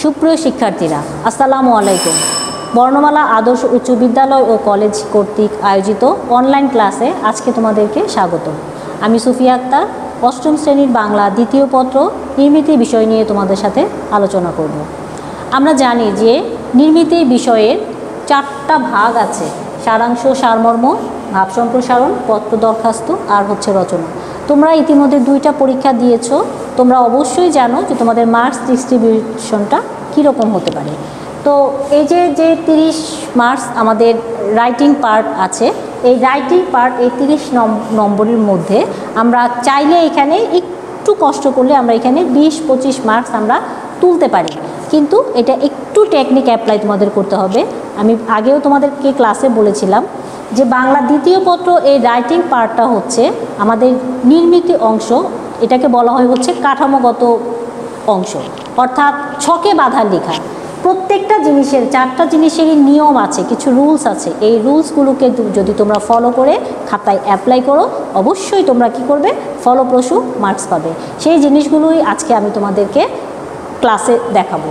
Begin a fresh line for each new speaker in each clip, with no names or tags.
সুপ্রিয় শিক্ষার্থীরা, আসসালামু আলাইকুম। বর্ণমালা আদর্শ উচ্চ বিদ্যালয় ও কলেজ কর্তৃক আয়োজিত অনলাইন ক্লাসে আজকে তোমাদেরকে স্বাগত। আমি সুফিয়া আক্তার, অষ্টম শ্রেণীর বাংলা দ্বিতীয় পত্র নির্মিতি বিষয় নিয়ে তোমাদের সাথে আলোচনা করব। আমরা জানি যে নির্মিতি বিষয়ের 4টা ভাগ আছে: সারাংশ, সারমর্ম, ভাব সম্প্রসারণ, পত্র দরখাস্ত আর হচ্ছে রচনা। তোমরা ইতিমধ্যে 2টা পরীক্ষা দিয়েছো, তোমরা অবশ্যই জানো যে তোমাদের মার্কস ডিস্ট্রিবিউশনটা কীরকম হতে পারে। তো এই যে 30 মার্কস আমাদের রাইটিং পার্ট আছে, এই রাইটিং পার্ট এই 30 নম্বরের মধ্যে আমরা চাইলে এখানে একটু কষ্ট করলে আমরা এখানে 20-25 মার্কস আমরা তুলতে পারি, কিন্তু এটা একটু টেকনিক অ্যাপ্লাই তোমাদের করতে হবে। আমি আগেও তোমাদেরকে ক্লাসে বলেছিলাম যে বাংলা দ্বিতীয় পত্র এই রাইটিং পার্টটা হচ্ছে আমাদের নির্মিতি অংশ, এটাকে বলা হয় হচ্ছে কাঠামোগত অংশ, অর্থাৎ ছকে বাঁধা লেখা। প্রত্যেকটা জিনিসের 4টা জিনিসেরই নিয়ম আছে, কিছু রুলস আছে। এই রুলসগুলোকে যদি তোমরা ফলো করে খাতায় অ্যাপ্লাই করো, অবশ্যই তোমরা কি করবে, ফলপ্রসূ মার্কস পাবে। সেই জিনিসগুলোই আজকে আমি তোমাদেরকে ক্লাসে দেখাবো।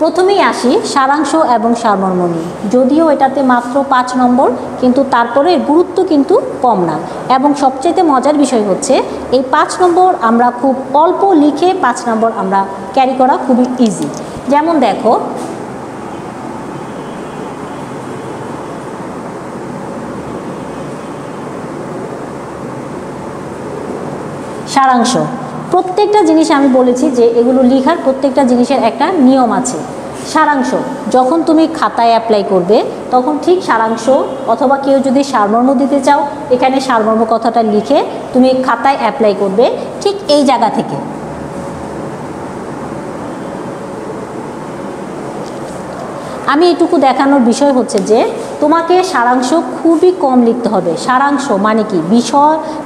প্রথমেই আসি সারাংশ এবং সারমর্ম নিয়ে। যদিও এটাতে মাত্র 5 নম্বর, কিন্তু তারপরে গুরুত্ব কিন্তু কম না। এবং সবচেয়ে মজার বিষয় হচ্ছে এই 5 নম্বর আমরা খুব অল্প লিখে 5 নম্বর আমরা ক্যারি করা খুবই ইজি। যেমন দেখো, সারাংশ, প্রত্যেকটা জিনিস আমি বলেছি যে এগুলো লেখার প্রত্যেকটা জিনিসের একটা নিয়ম আছে। সারাংশ যখন তুমি খাতায় অ্যাপ্লাই করবে তখন ঠিক সারাংশ, অথবা কেউ যদি সারমর্ম দিতে চাও, এখানে সারমর্ম কথাটা লিখে তুমি খাতায় অ্যাপ্লাই করবে ঠিক এই জায়গা থেকে। আমি এটুকু দেখানোর বিষয় হচ্ছে যে তোমাকে সারাংশ খুবই কম লিখতে হবে। সারাংশ মানে কি,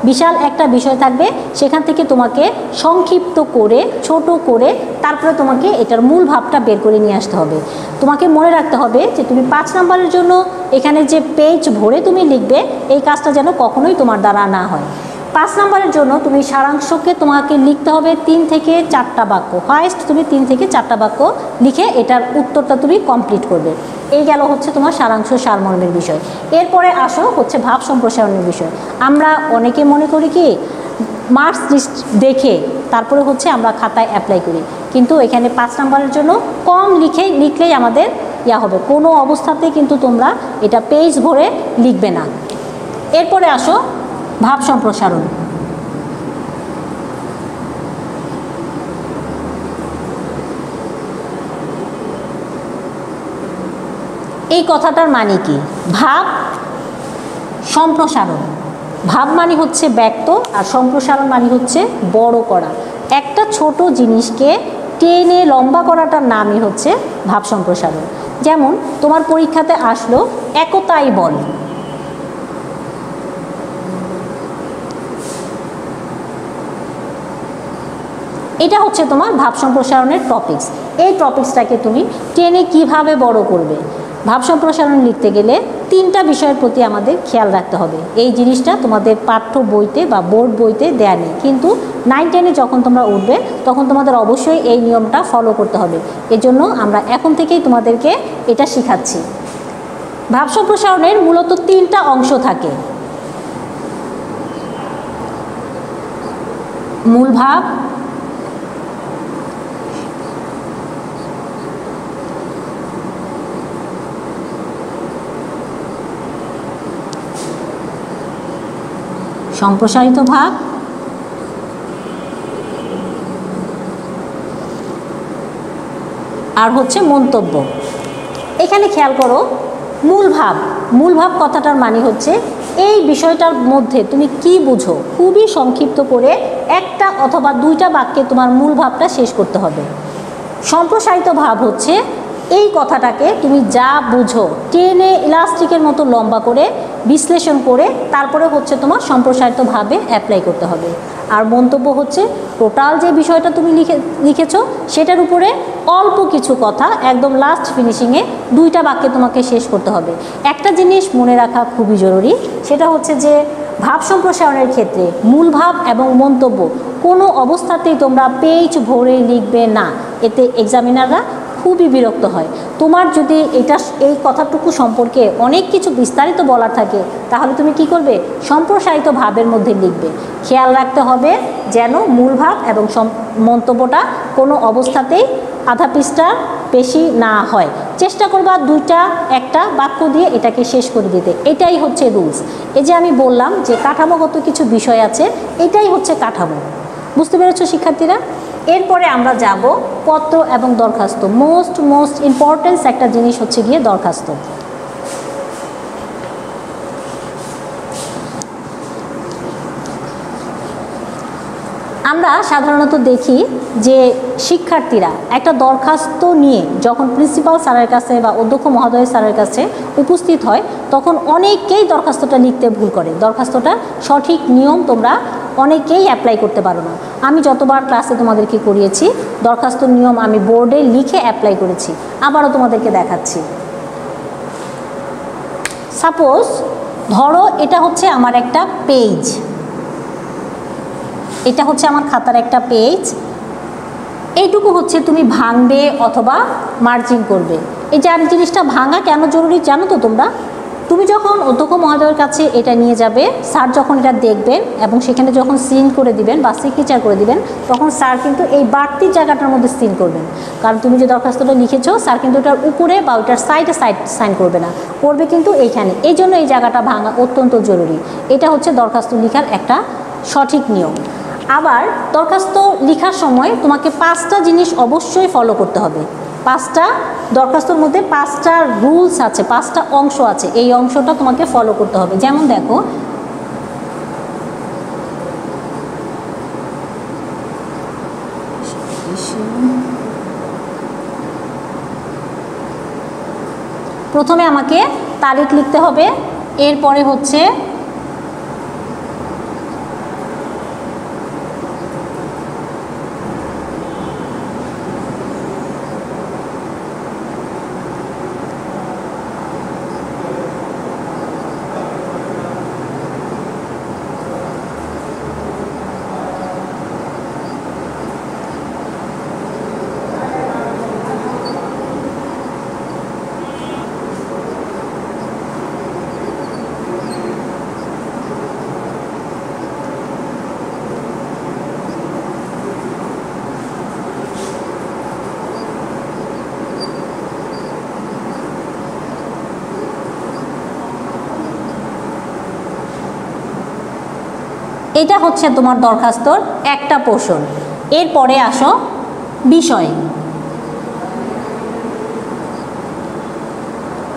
বিশাল একটা বিষয় থাকবে, সেখান থেকে তোমাকে সংক্ষিপ্ত করে, ছোট করে, তারপরে তোমাকে এটার মূল ভাবটা বের করে নিয়ে আসতে হবে। তোমাকে মনে রাখতে হবে যে তুমি 5 নম্বরের জন্য এখানে যে পেজ ভরে তুমি লিখবে, এই কাজটা যেন কখনোই তোমার দ্বারা না হয়। 5 নম্বরের জন্য তুমি সারাংশকে তোমাকে লিখতে হবে 3 থেকে 4টা বাক্য, হাইস্ট তুমি 3 থেকে 4টা বাক্য লিখে এটার উত্তরটা তুমি কমপ্লিট করবে। এই গেল হচ্ছে তোমার সারাংশ সারমর্মের বিষয়। এরপরে আসো হচ্ছে ভাব সম্প্রসারণের বিষয়। আমরা অনেকে মনে করি কি মার্কস লিস্ট দেখে তারপরে হচ্ছে আমরা খাতায় অ্যাপ্লাই করি, কিন্তু এখানে 5 নম্বরের জন্য কম লিখলেই আমাদের হবে। কোনো অবস্থাতেই কিন্তু তোমরা এটা পেজ ভরে লিখবে না। এরপরে আসো ভাব সম্প্রসারণ। এই কথাটার মানে কি? ভাব সম্প্রসারণ। ভাব মানে হচ্ছে ব্যক্ত, আর সম্প্রসারণ মানে হচ্ছে বড় করা। একটা ছোট জিনিসকে টেনে লম্বা করাটার নামই হচ্ছে ভাব সম্প্রসারণ। যেমন তোমার পরীক্ষাতে আসলো একতাই বল, এটা হচ্ছে তোমার ভাব সম্প্রসারণের টপিকস। এই টপিকসটাকে তুমি টেনে কিভাবে বড় করবে। ভাব সম্প্রসারণ লিখতে গেলে 3টা বিষয়ের প্রতি আমাদের খেয়াল রাখতে হবে। এই জিনিসটা তোমাদের পাঠ্য বইতে বা বোর্ড বইতে দেয়া নেই, কিন্তু 9-10-এ যখন তোমরা উঠবে তখন তোমাদের অবশ্যই এই নিয়মটা ফলো করতে হবে। এজন্য আমরা এখন থেকেই তোমাদেরকে এটা শেখাচ্ছি। ভাব সম্প্রসারণের মূলত 3টা অংশ থাকে: মূল ভাব, সম্প্রসারিত ভাব আর হচ্ছে মন্তব্য। এখানে খেয়াল করো, মূল ভাব কথাটার মানে হচ্ছে এই বিষয়টার মধ্যে তুমি কি বুঝো, খুবই সংক্ষিপ্ত করে 1টা অথবা 2টা বাক্যে তোমার মূল ভাবটা শেষ করতে হবে। সম্প্রসারিত ভাব হচ্ছে এই কথাটাকে তুমি যা বুঝো টেনে ইলাস্টিকের মতো লম্বা করে বিশ্লেষণ করে তারপরে হচ্ছে তোমার সম্প্রসারিত ভাবে অ্যাপ্লাই করতে হবে। আর মন্তব্য হচ্ছে টোটাল যে বিষয়টা তুমি লিখেছো সেটার উপরে অল্প কিছু কথা একদম লাস্ট ফিনিশিংয়ে 2টা বাক্যে তোমাকে শেষ করতে হবে। একটা জিনিস মনে রাখা খুবই জরুরি, সেটা হচ্ছে যে ভাব সম্প্রসারণের ক্ষেত্রে মূল ভাব এবং মন্তব্য কোনো অবস্থাতেই তোমরা পেজ ভরে লিখবে না, এতে এক্সামিনাররা খুবই বিরক্ত হয়। তোমার যদি এই কথাটুকু সম্পর্কে অনেক কিছু বিস্তারিত বলার থাকে তাহলে তুমি কি করবে, সম্প্রসারিত ভাবের মধ্যে লিখবে। খেয়াল রাখতে হবে যেন মূল ভাব এবং মন্তব্যটা কোনো অবস্থাতেই আধা পৃষ্ঠার বেশি না হয়। চেষ্টা করবা দুইটা একটা বাক্য দিয়ে এটাকে শেষ করে দিতে, এটাই হচ্ছে রুলস। এই যে আমি বললাম যে কাঠামোগত কিছু বিষয় আছে, এটাই হচ্ছে কাঠামো। বুঝতে পেরেছো শিক্ষার্থীরা? এরপরে আমরা যাব পত্র এবং দরখাস্ত। মোস্ট ইম্পর্টেন্স একটা জিনিস হচ্ছে গিয়ে দরখাস্ত। আমরা সাধারণত দেখি যে শিক্ষার্থীরা একটা দরখাস্ত নিয়ে যখন প্রিন্সিপাল স্যারের কাছে বা অধ্যক্ষ মহোদয় স্যারের কাছে উপস্থিত হয় তখন অনেকেই দরখাস্তটা লিখতে ভুল করে। দরখাস্তটা সঠিক নিয়ম তোমরা অনেকেই অ্যাপ্লাই করতে পারো না। আমি যতবার ক্লাসে তোমাদেরকে করিয়েছি দরখাস্ত নিয়ম আমি বোর্ডে লিখে অ্যাপ্লাই করেছি, আবারও তোমাদেরকে দেখাচ্ছি। সাপোজ ধরো এটা হচ্ছে আমার একটা পেজ, এটা হচ্ছে আমার খাতার একটা পেজ, এইটুকু হচ্ছে তুমি ভাঙবে অথবা মার্জিং করবে। এই যে জিনিসটা ভাঙা কেন জরুরি জানো তো তোমরা? তুমি যখন অধ্যক্ষ মহোদয়ের কাছে এটা নিয়ে যাবে, স্যার যখন এটা দেখবেন এবং সেখানে যখন সিল করে দিবেন বা সিগনেচার করে দিবেন তখন স্যার কিন্তু এই বাড়তি জায়গাটার মধ্যে সিল করবেন। কারণ তুমি যে দরখাস্তটা লিখেছো স্যার কিন্তু ওটার উপরে বা ওটার সাইডে সাইন করবে না, করবে কিন্তু এইখানে। এই জন্য এই জায়গাটা ভাঙা অত্যন্ত জরুরি। এটা হচ্ছে দরখাস্ত লেখার একটা সঠিক নিয়ম। আবার দরখাস্ত লেখার সময় তোমাকে 5টা জিনিস অবশ্যই ফলো করতে হবে। 5টা দরখাস্তর মধ্যে 5টা রুলস আছে, 5টা অংশ আছে, এই অংশটা তোমাকে ফলো করতে হবে। যেমন দেখো, প্রথমে আমাকে তারিখ লিখতে হবে, এরপরে হচ্ছে এটা হচ্ছে তোমার দরখাস্তর একটা পোর্শন। এরপরে আসো বিষয়।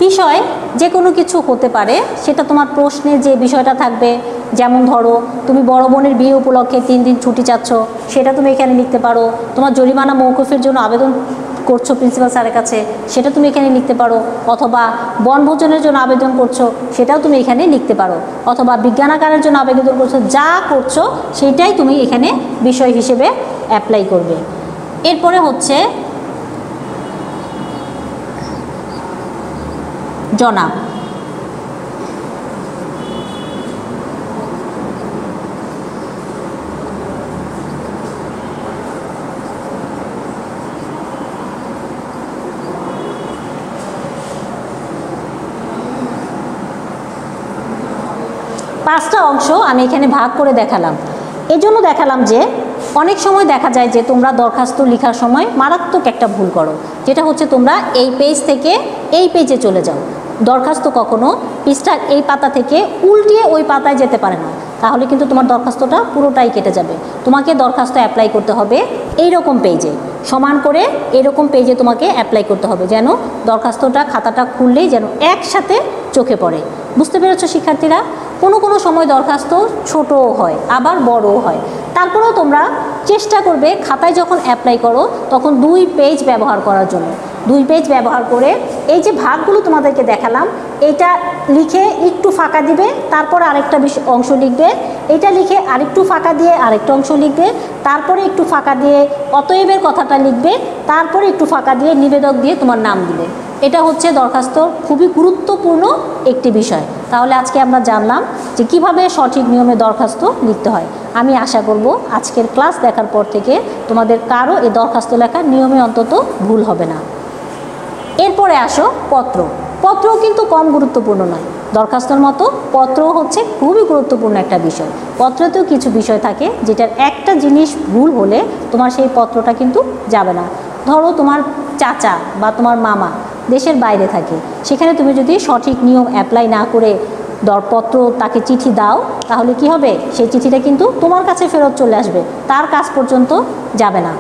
বিষয় যে কোনো কিছু হতে পারে, সেটা তোমার প্রশ্নে যে বিষয়টা থাকবে। যেমন ধরো তুমি বড় বোনের বিয়ে উপলক্ষে 3 দিন ছুটি চাচ্ছ, সেটা তুমি এখানে লিখতে পারো। তোমার জরিমানা মওকুফের জন্য আবেদন করছো প্রিন্সিপাল স্যারের কাছে, সেটা তুমি এখানে লিখতে পারো। অথবা বনভোজনের জন্য আবেদন করছো, সেটাও তুমি এখানে লিখতে পারো। অথবা বিজ্ঞানাগারের জন্য আবেদন করছো, যা করছো সেটাই তুমি এখানে বিষয় হিসেবে অ্যাপ্লাই করবে। এরপরে হচ্ছে জনাব। পাঁচটা অংশ আমি এখানে ভাগ করে দেখালাম। এজন্য দেখালাম যে অনেক সময় দেখা যায় যে তোমরা দরখাস্ত লেখার সময় মারাত্মক একটা ভুল করো, যেটা হচ্ছে তোমরা এই পেজ থেকে এই পেজে চলে যাও। দরখাস্ত কখনো পৃষ্ঠার এই পাতা থেকে উল্টিয়ে ওই পাতায় যেতে পারে না, তাহলে কিন্তু তোমার দরখাস্তটা পুরোটাই কেটে যাবে। তোমাকে দরখাস্ত অ্যাপ্লাই করতে হবে এইরকম পেজে, সমান করে এরকম পেজে তোমাকে অ্যাপ্লাই করতে হবে, যেন দরখাস্তটা খাতাটা খুললেই যেন একসাথে চোখে পড়ে। বুঝতে পেরেছো শিক্ষার্থীরা? কোনো সময় দরখাস্ত ছোটও হয় আবার বড়ও হয়, তারপরেও তোমরা চেষ্টা করবে খাতায় যখন অ্যাপ্লাই করো তখন 2 পেজ ব্যবহার করার জন্য। 2 পেজ ব্যবহার করে এই যে ভাগগুলো তোমাদেরকে দেখালাম, এটা লিখে একটু ফাঁকা দিবে, তারপর আরেকটা অংশ লিখবে, এটা লিখে আরেকটু ফাঁকা দিয়ে আরেকটা অংশ লিখবে, তারপরে একটু ফাঁকা দিয়ে অতএবের কথাটা লিখবে, তারপরে একটু ফাঁকা দিয়ে নিবেদক দিয়ে তোমার নাম দিবে। এটা হচ্ছে দরখাস্ত খুবই গুরুত্বপূর্ণ একটি বিষয়। তাহলে আজকে আমরা জানলাম যে কিভাবে সঠিক নিয়মে দরখাস্ত লিখতে হয়। আমি আশা করব আজকের ক্লাস দেখার পর থেকে তোমাদের কারো এই দরখাস্ত লেখার নিয়মে অন্তত ভুল হবে না। এরপরে আসো পত্র। পত্রও কিন্তু কম গুরুত্বপূর্ণ নয়, দরখাস্তর মতো পত্র হচ্ছে খুবই গুরুত্বপূর্ণ একটা বিষয়। পত্রতেও কিছু বিষয় থাকে যেটার একটা জিনিস ভুল হলে তোমার সেই পত্রটা কিন্তু যাবে না। ধরো তোমার চাচা বা তোমার মামা দেশের বাইরে থাকে, সেখানে তুমি যদি সঠিক নিয়ম অ্যাপ্লাই না করে দরপত্র তাকে চিঠি দাও, তাহলে কি হবে? সেই চিঠিটা কিন্তু তোমার কাছে ফেরত চলে আসবে, তার কাছ পর্যন্ত যাবে না।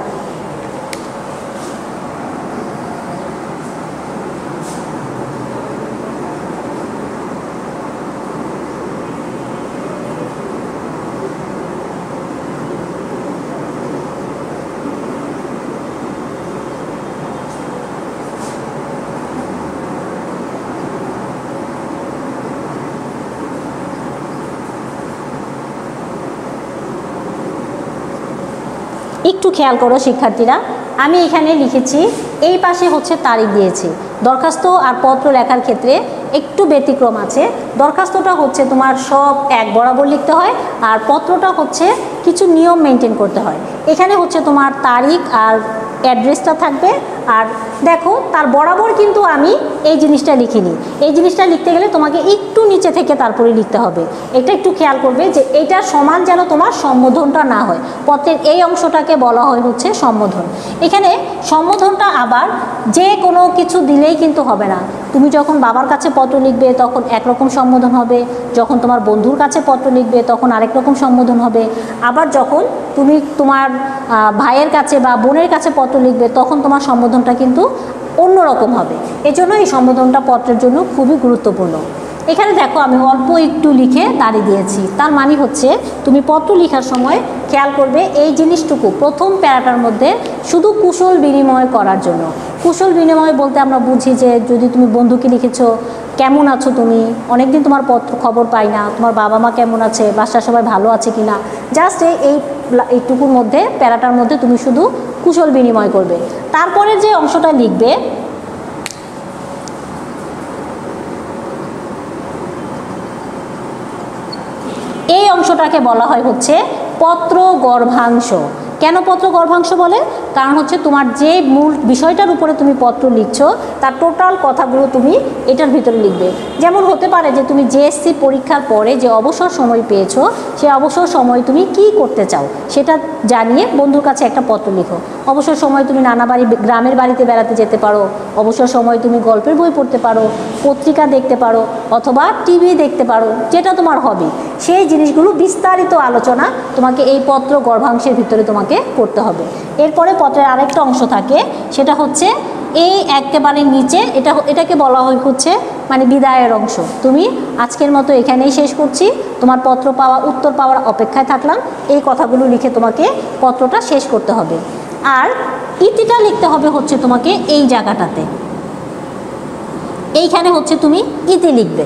একটু খেয়াল করো শিক্ষার্থীরা, আমি এখানে লিখেছি, এই পাশে হচ্ছে তারিখ দিয়েছি। দরখাস্ত আর পত্র লেখার ক্ষেত্রে একটু ব্যতিক্রম আছে। দরখাস্তটা হচ্ছে তোমার সব এক বরাবর লিখতে হয়, আর পত্রটা হচ্ছে কিছু নিয়ম মেনটেন করতে হয়। এখানে হচ্ছে তোমার তারিখ আর অ্যাড্রেসটা থাকবে, আর দেখো তার বরাবর কিন্তু আমি এই জিনিসটা লিখিনি। এই জিনিসটা লিখতে গেলে তোমাকে একটু নিচে থেকে তারপরে লিখতে হবে। এটা একটু খেয়াল করবে যে এইটার সমান যেন তোমার সম্বোধনটা না হয়। পত্রের এই অংশটাকে বলা হয় হচ্ছে সম্বোধন। এখানে সম্বোধনটা আবার যে কোনো কিছু দিলেই কিন্তু হবে না। তুমি যখন বাবার কাছে পত্র লিখবে তখন একরকম সম্বোধন হবে, যখন তোমার বন্ধুর কাছে পত্র লিখবে তখন আরেক রকম সম্বোধন হবে, আবার যখন তুমি তোমার ভাইয়ের কাছে বা বোনের কাছে পত্র লিখবে তখন তোমার সম্বোধনটা কিন্তু অন্যরকম হবে। এজন্য এই সম্বোধনটা পত্রের জন্য খুবই গুরুত্বপূর্ণ। এখানে দেখো আমি অল্প একটু লিখে দাঁড়িয়ে দিয়েছি, তার মানে হচ্ছে তুমি পত্র লেখার সময় খেয়াল করবে এই জিনিসটুকু প্রথম প্যারাটার মধ্যে শুধু কুশল বিনিময় করার জন্য। কুশল বিনিময় বলতে আমরা বুঝি যে যদি তুমি বন্ধুকে লিখেছো কেমন আছো তুমি, অনেকদিন তোমার পত্র খবর পাই না, তোমার বাবা মা কেমন আছে, বাসার সবাই ভালো আছে কিনা, জাস্ট এইটুকুর মধ্যে প্যারাটার মধ্যে তুমি শুধু কুশল বিনিময় করবে। তারপরে যে অংশটা লিখবে এই অংশটাকে বলা হয় হচ্ছে পত্র গর্ভাংশ। কেন পত্র গর্ভাংশ বলে? কারণ হচ্ছে তোমার যে মূল বিষয়টার উপরে তুমি পত্র লিখছো তার টোটাল কথাগুলো তুমি এটার ভিতরে লিখবে। যেমন হতে পারে যে তুমি জেএসসি পরীক্ষার পরে যে অবসর সময় পেয়েছো, সেই অবসর সময় তুমি কি করতে চাও সেটা জানিয়ে বন্ধুর কাছে একটা পত্র লিখো। অবসর সময় তুমি নানা বাড়ি গ্রামের বাড়িতে বেড়াতে যেতে পারো, অবসর সময় তুমি গল্পের বই পড়তে পারো, পত্রিকা দেখতে পারো, অথবা টিভি দেখতে পারো, যেটা তোমার হবি। সেই জিনিসগুলো বিস্তারিত আলোচনা তোমাকে এই পত্র গর্ভাংশের ভিতরে তোমাকে করতে হবে। এরপরে পত্রের আরেকটা অংশ থাকে, সেটা হচ্ছে এই একেবারে নিচে, এটাকে বলা হয় হচ্ছে মানে বিদায়ের অংশ। তুমি আজকের মতো এখানেই শেষ করছি, তোমার পত্র পাওয়া উত্তর পাওয়ার অপেক্ষায় থাকলাম, এই কথাগুলো লিখে তোমাকে পত্রটা শেষ করতে হবে। আর ইতিটা লিখতে হবে হচ্ছে তোমাকে এই জায়গাটাতে, এইখানে হচ্ছে তুমি ইতি লিখবে,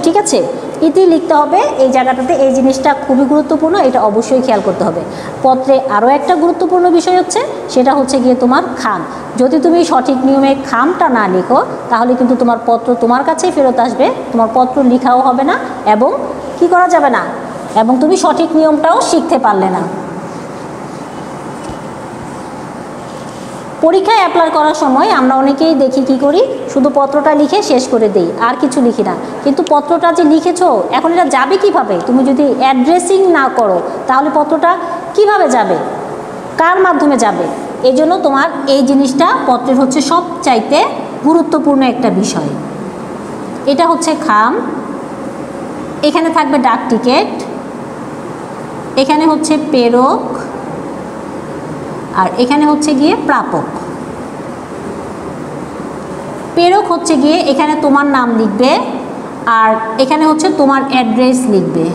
ঠিক আছে? ইতি লিখতে হবে এই জায়গাটাতে। এই জিনিসটা খুবই গুরুত্বপূর্ণ, এটা অবশ্যই খেয়াল করতে হবে। পত্রে আরও একটা গুরুত্বপূর্ণ বিষয় হচ্ছে, সেটা হচ্ছে গিয়ে তোমার খাম। যদি তুমি সঠিক নিয়মে খামটা না লিখো তাহলে কিন্তু তোমার পত্র তোমার কাছেই ফেরত আসবে, তোমার পত্র লেখাও হবে না এবং কি করা যাবে না, এবং তুমি সঠিক নিয়মটাও শিখতে পারলে না। পরীক্ষায় অ্যাপ্লাই করার সময় আমরা অনেকেই দেখি কি করি, শুধু পত্রটা লিখে শেষ করে দেই, আর কিছু লিখি না। কিন্তু পত্রটা যে লিখেছো এখন এটা যাবে কিভাবে? তুমি যদি অ্যাড্রেসিং না করো তাহলে পত্রটা কিভাবে যাবে, কার মাধ্যমে যাবে? এই জন্য তোমার এই জিনিসটা পত্রের হচ্ছে সবচাইতে গুরুত্বপূর্ণ একটা বিষয়। এটা হচ্ছে খাম, এখানে থাকবে ডাক টিকিট, এখানে হচ্ছে প্রেরক, আর এখানে হচ্ছে গিয়ে প্রাপক। প্রেরক হচ্ছে গিয়ে এখানে তোমার নাম লিখবে, আর এখানে হচ্ছে তোমার অ্যাড্রেস লিখবে।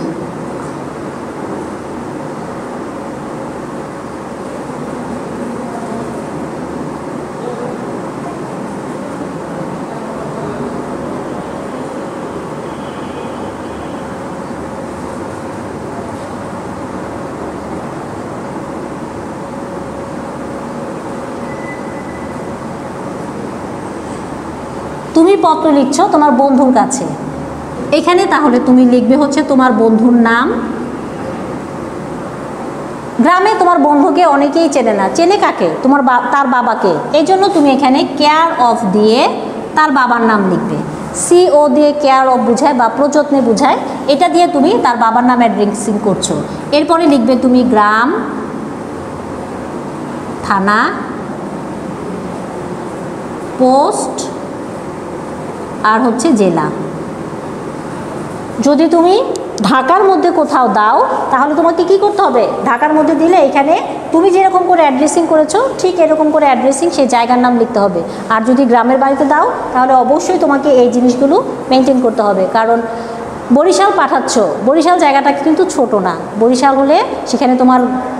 তুমি পত্র লিখছো তোমার বন্ধুর কাছে, এখানে তাহলে তুমি লিখবে হচ্ছে তোমার বন্ধুর নাম। গ্রামে তোমার বন্ধুকে অনেকেই চেনে না, চেনে কাকে? তার বাবাকে। এই জন্য তুমি এখানে কেয়ার অফ দিয়ে তার বাবার নাম লিখবে। CO দিয়ে কেয়ার অফ বুঝায় বা প্রযত্নে বুঝায়, এটা দিয়ে তুমি তার বাবার নাম অ্যাড্রেসিং করছো। এরপরে লিখবে তুমি গ্রাম, থানা, পোস্ট আর হচ্ছে জেলা। যদি তুমি ঢাকার মধ্যে কোথাও দাও তাহলে তোমাকে কি করতে হবে? ঢাকার মধ্যে দিলে এখানে তুমি যেরকম করে অ্যাড্রেসিং করেছো ঠিক এরকম করে অ্যাড্রেসিং সেই জায়গার নাম লিখতে হবে। আর যদি গ্রামের বাড়িতে দাও তাহলে অবশ্যই তোমাকে এই জিনিসগুলো মেনটেন করতে হবে, কারণ বরিশাল পাঠাচ্ছ, বরিশাল জায়গাটা কিন্তু ছোট না। বরিশাল হলে সেখানে তোমার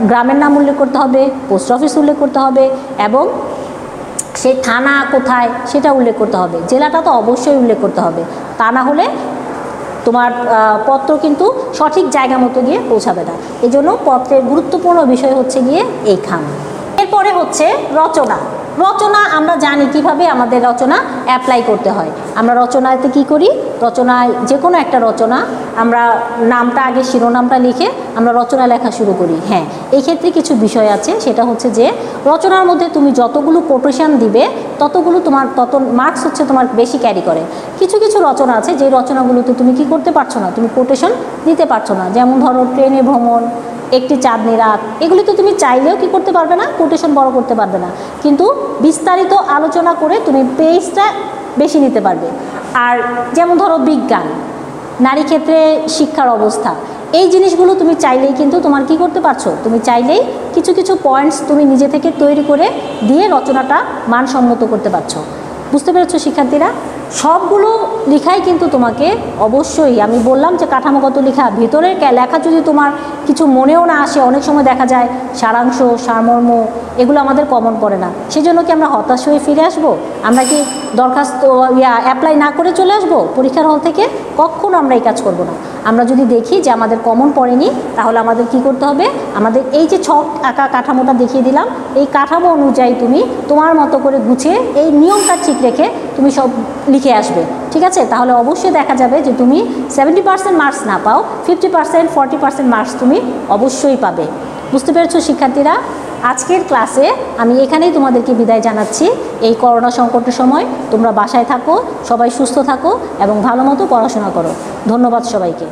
গ্রামের নাম উল্লেখ করতে হবে, পোস্ট অফিস উল্লেখ করতে হবে এবং সেই থানা কোথায় সেটা উল্লেখ করতে হবে, জেলাটা তো অবশ্যই উল্লেখ করতে হবে। তা না হলে তোমার পত্র কিন্তু সঠিক জায়গা মতো গিয়ে পৌঁছাবে না। এই জন্য পত্রের গুরুত্বপূর্ণ বিষয় হচ্ছে গিয়ে এইখান। এরপরে হচ্ছে রচনা। রচনা আমরা জানি কিভাবে আমাদের রচনা অ্যাপ্লাই করতে হয়। আমরা রচনাতে কি করি? রচনায় যে কোনো একটা রচনা আমরা নামটা আগে শিরোনামটা লিখে আমরা রচনা লেখা শুরু করি। হ্যাঁ, এই ক্ষেত্রে কিছু বিষয় আছে, সেটা হচ্ছে যে রচনার মধ্যে তুমি যতগুলো কোটেশন দিবে ততগুলো তত মার্কস হচ্ছে তোমার বেশি ক্যারি করে। কিছু কিছু রচনা আছে যে রচনাগুলোতে তুমি কি করতে পারছো না, তুমি কোটেশন দিতে পারছো না। যেমন ধরো ট্রেনে ভ্রমণ, একটি চাঁদনি রাত, এগুলি তো তুমি চাইলেও কি করতে পারবে না, কোটেশন বড় করতে পারবে না, কিন্তু বিস্তারিত আলোচনা করে তুমি পেজটা বেশি নিতে পারবে। আর যেমন ধরো বিজ্ঞান, নারী ক্ষেত্রে শিক্ষার অবস্থা, এই জিনিসগুলো তুমি চাইলেই কিন্তু তোমার কি করতে পারছো, তুমি চাইলেই কিছু কিছু পয়েন্টস তুমি নিজে থেকে তৈরি করে দিয়ে রচনাটা মানসম্মত করতে পারছো। বুঝতে পেরেছো শিক্ষার্থীরা? সবগুলো লেখাই কিন্তু তোমাকে অবশ্যই, আমি বললাম যে কাঠামোগত লেখা, ভিতরের লেখা যদি তোমার কিছু মনেও না আসে, অনেক সময় দেখা যায় সারাংশ, সারমর্ম এগুলো আমাদের কমন পড়ে না, সেজন্য কি আমরা হতাশ হয়ে ফিরে আসবো? আমরা কি দরখাস্ত অ্যাপ্লাই না করে চলে আসবো পরীক্ষার হল থেকে? কখনো আমরা এই কাজ করব না। আমরা যদি দেখি যে আমাদের কমন পড়েনি তাহলে আমাদের কি করতে হবে? আমাদের এই যে ছক আঁকা কাঠামোটা দেখিয়ে দিলাম, এই কাঠামো অনুযায়ী তুমি তোমার মতো করে গুছিয়ে এই নিয়মটা ঠিক রেখে তুমি সব লিখে আসবে। ঠিক আছে? তাহলে অবশ্যই দেখা যাবে যে তুমি 70% মার্কস না পাও, 50% 40% মার্কস তুমি অবশ্যই পাবে। বুঝতে পেরেছো শিক্ষার্থীরা? আজকের ক্লাসে আমি এখানেই তোমাদেরকে বিদায় জানাচ্ছি। এই করোনা সংকটের সময় তোমরা বাসায় থাকো, সবাই সুস্থ থাকো এবং ভালো মতো পড়াশোনা করো। ধন্যবাদ সবাইকে।